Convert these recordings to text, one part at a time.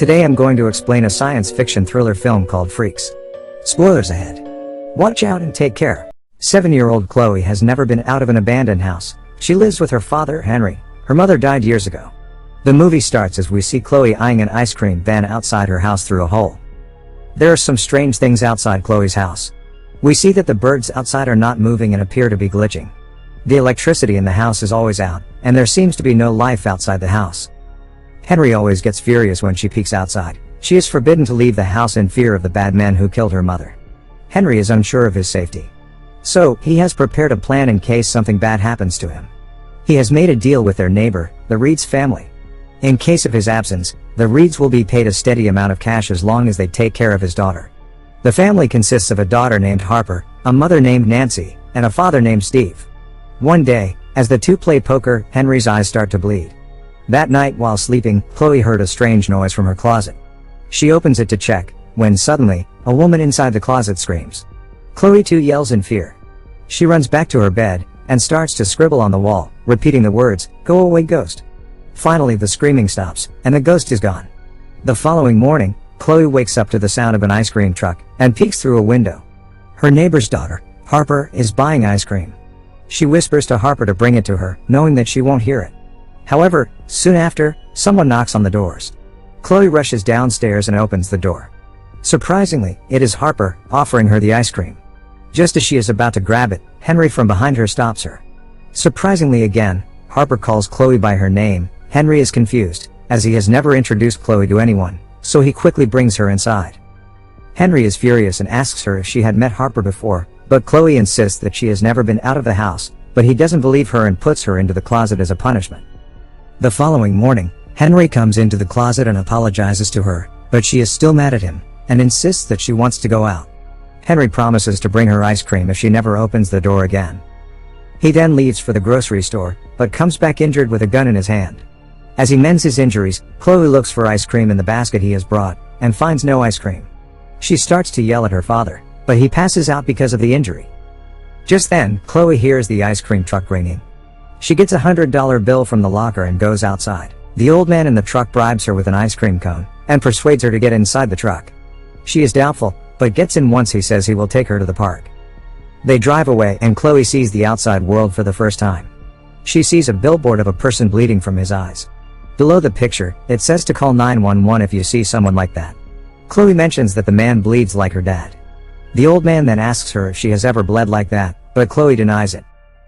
Today I'm going to explain a science fiction thriller film called Freaks. Spoilers ahead. Watch out and take care. 7-year-old Chloe has never been out of an abandoned house. She lives with her father, Henry. Her mother died years ago. The movie starts as we see Chloe eyeing an ice cream van outside her house through a hole. There are some strange things outside Chloe's house. We see that the birds outside are not moving and appear to be glitching. The electricity in the house is always out, and there seems to be no life outside the house. Henry always gets furious when she peeks outside. She is forbidden to leave the house in fear of the bad man who killed her mother. Henry is unsure of his safety. So, he has prepared a plan in case something bad happens to him. He has made a deal with their neighbor, the Reeds family. In case of his absence, the Reeds will be paid a steady amount of cash as long as they take care of his daughter. The family consists of a daughter named Harper, a mother named Nancy, and a father named Steve. One day, as the two play poker, Henry's eyes start to bleed. That night while sleeping, Chloe heard a strange noise from her closet. She opens it to check, when suddenly, a woman inside the closet screams. Chloe too yells in fear. She runs back to her bed, and starts to scribble on the wall, repeating the words, "Go away, ghost." Finally the screaming stops, and the ghost is gone. The following morning, Chloe wakes up to the sound of an ice cream truck, and peeks through a window. Her neighbor's daughter, Harper, is buying ice cream. She whispers to Harper to bring it to her, knowing that she won't hear it. However, soon after, someone knocks on the doors. Chloe rushes downstairs and opens the door. Surprisingly, it is Harper, offering her the ice cream. Just as she is about to grab it, Henry from behind her stops her. Surprisingly again, Harper calls Chloe by her name. Henry is confused, as he has never introduced Chloe to anyone, so he quickly brings her inside. Henry is furious and asks her if she had met Harper before, but Chloe insists that she has never been out of the house, but he doesn't believe her and puts her into the closet as a punishment. The following morning, Henry comes into the closet and apologizes to her, but she is still mad at him, and insists that she wants to go out. Henry promises to bring her ice cream if she never opens the door again. He then leaves for the grocery store, but comes back injured with a gun in his hand. As he mends his injuries, Chloe looks for ice cream in the basket he has brought, and finds no ice cream. She starts to yell at her father, but he passes out because of the injury. Just then, Chloe hears the ice cream truck ringing. She gets a $100 bill from the locker and goes outside. The old man in the truck bribes her with an ice cream cone, and persuades her to get inside the truck. She is doubtful, but gets in once he says he will take her to the park. They drive away and Chloe sees the outside world for the first time. She sees a billboard of a person bleeding from his eyes. Below the picture, it says to call 911 if you see someone like that. Chloe mentions that the man bleeds like her dad. The old man then asks her if she has ever bled like that, but Chloe denies it.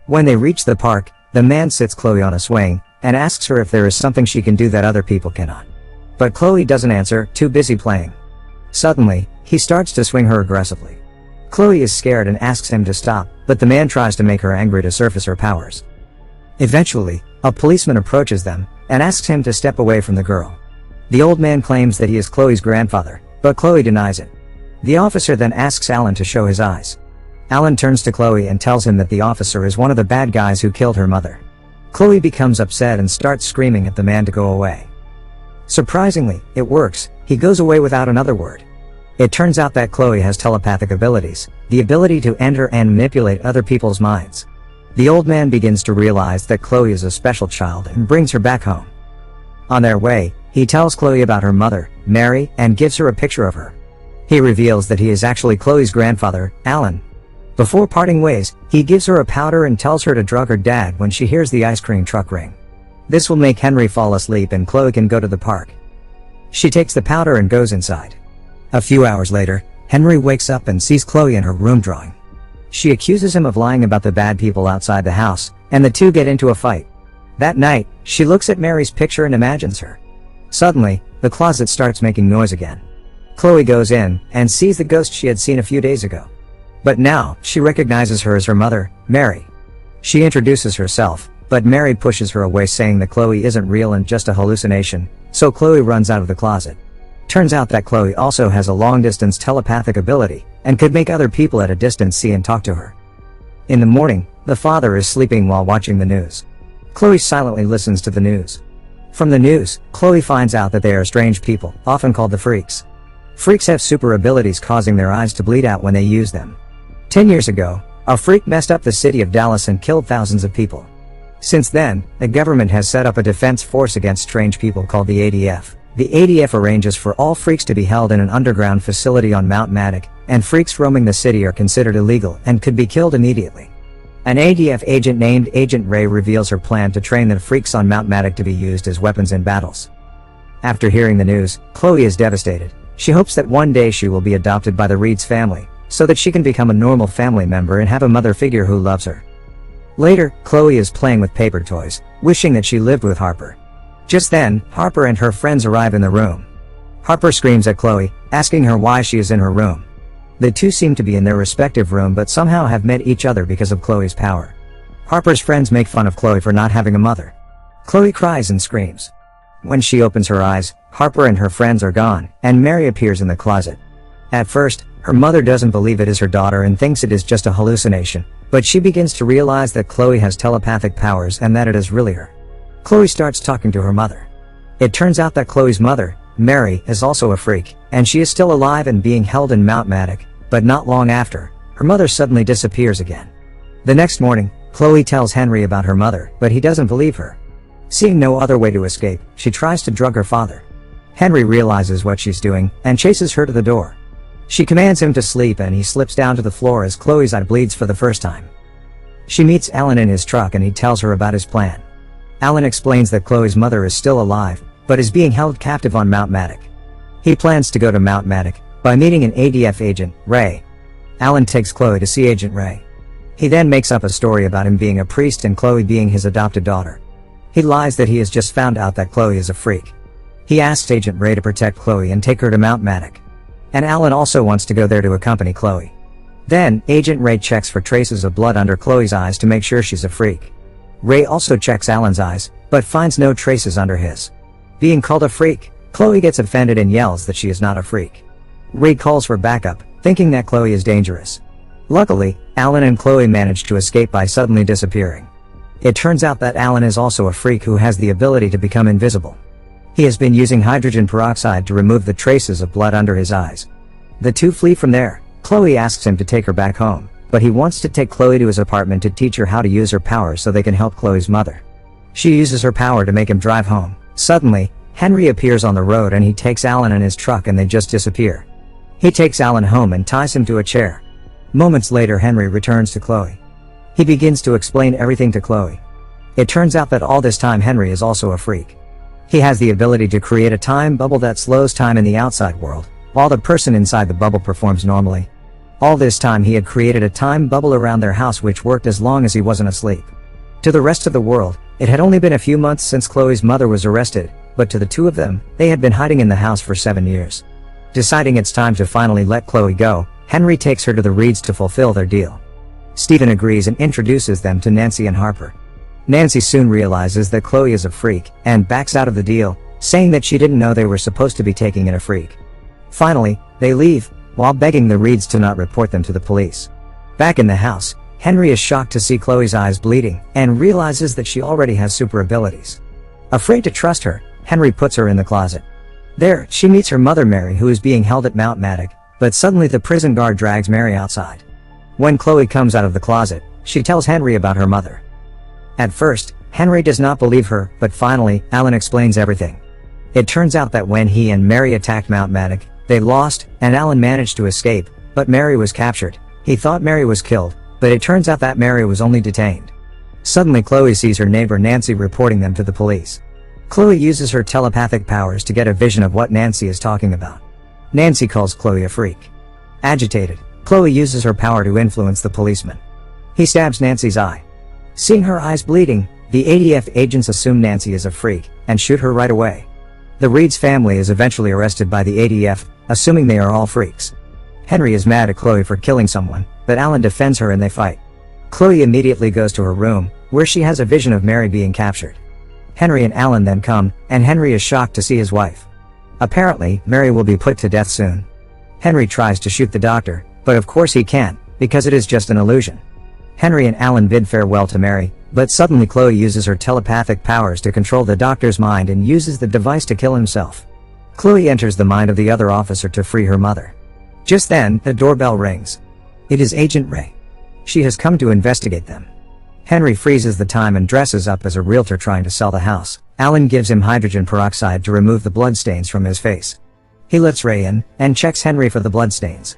When they reach the park, the man sits Chloe on a swing, and asks her if there is something she can do that other people cannot. But Chloe doesn't answer, too busy playing. Suddenly, he starts to swing her aggressively. Chloe is scared and asks him to stop, but the man tries to make her angry to surface her powers. Eventually, a policeman approaches them, and asks him to step away from the girl. The old man claims that he is Chloe's grandfather, but Chloe denies it. The officer then asks Alan to show his eyes. Alan turns to Chloe and tells him that the officer is one of the bad guys who killed her mother. Chloe becomes upset and starts screaming at the man to go away. Surprisingly, it works. He goes away without another word. It turns out that Chloe has telepathic abilities, the ability to enter and manipulate other people's minds. The old man begins to realize that Chloe is a special child and brings her back home. On their way, he tells Chloe about her mother, Mary, and gives her a picture of her. He reveals that he is actually Chloe's grandfather, Alan. Before parting ways, he gives her a powder and tells her to drug her dad when she hears the ice cream truck ring. This will make Henry fall asleep and Chloe can go to the park. She takes the powder and goes inside. A few hours later, Henry wakes up and sees Chloe in her room drawing. She accuses him of lying about the bad people outside the house, and the two get into a fight. That night, she looks at Mary's picture and imagines her. Suddenly, the closet starts making noise again. Chloe goes in, and sees the ghost she had seen a few days ago. But now, she recognizes her as her mother, Mary. She introduces herself, but Mary pushes her away saying that Chloe isn't real and just a hallucination, so Chloe runs out of the closet. Turns out that Chloe also has a long-distance telepathic ability, and could make other people at a distance see and talk to her. In the morning, the father is sleeping while watching the news. Chloe silently listens to the news. From the news, Chloe finds out that they are strange people, often called the Freaks. Freaks have super abilities causing their eyes to bleed out when they use them. 10 years ago, a freak messed up the city of Dallas and killed thousands of people. Since then, the government has set up a defense force against strange people called the ADF. The ADF arranges for all freaks to be held in an underground facility on Mount Matic, and freaks roaming the city are considered illegal and could be killed immediately. An ADF agent named Agent Ray reveals her plan to train the freaks on Mount Matic to be used as weapons in battles. After hearing the news, Chloe is devastated. She hopes that one day she will be adopted by the Reeds family, so that she can become a normal family member and have a mother figure who loves her. Later, Chloe is playing with paper toys, wishing that she lived with Harper. Just then, Harper and her friends arrive in the room. Harper screams at Chloe, asking her why she is in her room. The two seem to be in their respective room but somehow have met each other because of Chloe's power. Harper's friends make fun of Chloe for not having a mother. Chloe cries and screams. When she opens her eyes, Harper and her friends are gone, and Mary appears in the closet. At first, her mother doesn't believe it is her daughter and thinks it is just a hallucination, but she begins to realize that Chloe has telepathic powers and that it is really her. Chloe starts talking to her mother. It turns out that Chloe's mother, Mary, is also a freak, and she is still alive and being held in Mount Matic, but not long after, her mother suddenly disappears again. The next morning, Chloe tells Henry about her mother, but he doesn't believe her. Seeing no other way to escape, she tries to drug her father. Henry realizes what she's doing, and chases her to the door. She commands him to sleep and he slips down to the floor as Chloe's eye bleeds for the first time. She meets Alan in his truck and he tells her about his plan. Alan explains that Chloe's mother is still alive, but is being held captive on Mount Matic. He plans to go to Mount Matic by meeting an ADF agent, Ray. Alan takes Chloe to see Agent Ray. He then makes up a story about him being a priest and Chloe being his adopted daughter. He lies that he has just found out that Chloe is a freak. He asks Agent Ray to protect Chloe and take her to Mount Matic. And Alan also wants to go there to accompany Chloe. Then, Agent Ray checks for traces of blood under Chloe's eyes to make sure she's a freak. Ray also checks Alan's eyes, but finds no traces under his. Being called a freak, Chloe gets offended and yells that she is not a freak. Ray calls for backup, thinking that Chloe is dangerous. Luckily, Alan and Chloe manage to escape by suddenly disappearing. It turns out that Alan is also a freak who has the ability to become invisible. He has been using hydrogen peroxide to remove the traces of blood under his eyes. The two flee from there. Chloe asks him to take her back home, but he wants to take Chloe to his apartment to teach her how to use her powers so they can help Chloe's mother. She uses her power to make him drive home. Suddenly, Henry appears on the road and he takes Alan in his truck and they just disappear. He takes Alan home and ties him to a chair. Moments later, Henry returns to Chloe. He begins to explain everything to Chloe. It turns out that all this time Henry is also a freak. He has the ability to create a time bubble that slows time in the outside world, while the person inside the bubble performs normally. All this time he had created a time bubble around their house which worked as long as he wasn't asleep. To the rest of the world, it had only been a few months since Chloe's mother was arrested, but to the two of them, they had been hiding in the house for 7 years. Deciding it's time to finally let Chloe go, Henry takes her to the Reeds to fulfill their deal. Stephen agrees and introduces them to Nancy and Harper. Nancy soon realizes that Chloe is a freak, and backs out of the deal, saying that she didn't know they were supposed to be taking in a freak. Finally, they leave, while begging the Reeds to not report them to the police. Back in the house, Henry is shocked to see Chloe's eyes bleeding, and realizes that she already has super abilities. Afraid to trust her, Henry puts her in the closet. There, she meets her mother Mary, who is being held at Mount Matic, but suddenly the prison guard drags Mary outside. When Chloe comes out of the closet, she tells Henry about her mother. At first, Henry does not believe her, but finally, Alan explains everything. It turns out that when he and Mary attacked Mount Matic, they lost, and Alan managed to escape, but Mary was captured. He thought Mary was killed, but it turns out that Mary was only detained. Suddenly Chloe sees her neighbor Nancy reporting them to the police. Chloe uses her telepathic powers to get a vision of what Nancy is talking about. Nancy calls Chloe a freak. Agitated, Chloe uses her power to influence the policeman. He stabs Nancy's eye. Seeing her eyes bleeding, the ADF agents assume Nancy is a freak, and shoot her right away. The Reeds family is eventually arrested by the ADF, assuming they are all freaks. Henry is mad at Chloe for killing someone, but Alan defends her and they fight. Chloe immediately goes to her room, where she has a vision of Mary being captured. Henry and Alan then come, and Henry is shocked to see his wife. Apparently, Mary will be put to death soon. Henry tries to shoot the doctor, but of course he can't, because it is just an illusion. Henry and Alan bid farewell to Mary, but suddenly Chloe uses her telepathic powers to control the doctor's mind and uses the device to kill himself. Chloe enters the mind of the other officer to free her mother. Just then, the doorbell rings. It is Agent Ray. She has come to investigate them. Henry freezes the time and dresses up as a realtor trying to sell the house. Alan gives him hydrogen peroxide to remove the bloodstains from his face. He lets Ray in, and checks Henry for the bloodstains.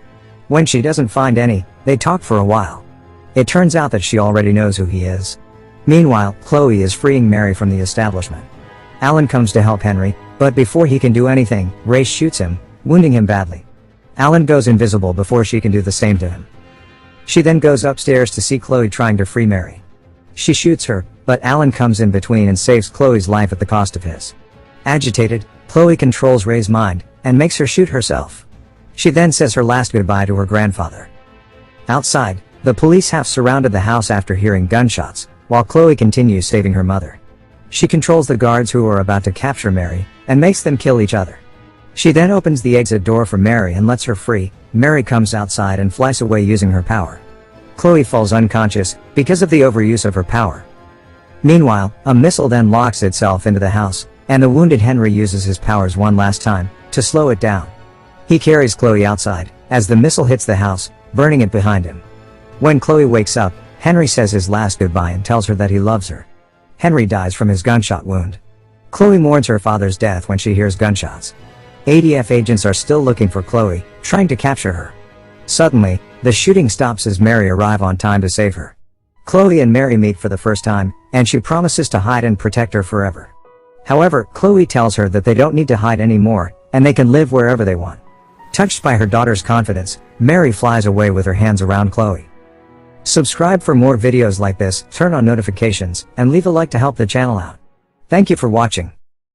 When she doesn't find any, they talk for a while. It turns out that she already knows who he is. Meanwhile, Chloe is freeing Mary from the establishment. Alan comes to help Henry, but before he can do anything, Ray shoots him, wounding him badly. Alan goes invisible before she can do the same to him. She then goes upstairs to see Chloe trying to free Mary. She shoots her, but Alan comes in between and saves Chloe's life at the cost of his. Agitated, Chloe controls Ray's mind, and makes her shoot herself. She then says her last goodbye to her grandfather. Outside, the police have surrounded the house after hearing gunshots, while Chloe continues saving her mother. She controls the guards who are about to capture Mary, and makes them kill each other. She then opens the exit door for Mary and lets her free. Mary comes outside and flies away using her power. Chloe falls unconscious, because of the overuse of her power. Meanwhile, a missile then locks itself into the house, and the wounded Henry uses his powers one last time, to slow it down. He carries Chloe outside, as the missile hits the house, burning it behind him. When Chloe wakes up, Henry says his last goodbye and tells her that he loves her. Henry dies from his gunshot wound. Chloe mourns her father's death when she hears gunshots. ADF agents are still looking for Chloe, trying to capture her. Suddenly, the shooting stops as Mary arrives on time to save her. Chloe and Mary meet for the first time, and she promises to hide and protect her forever. However, Chloe tells her that they don't need to hide anymore, and they can live wherever they want. Touched by her daughter's confidence, Mary flies away with her hands around Chloe. Subscribe for more videos like this, turn on notifications, and leave a like to help the channel out. Thank you for watching.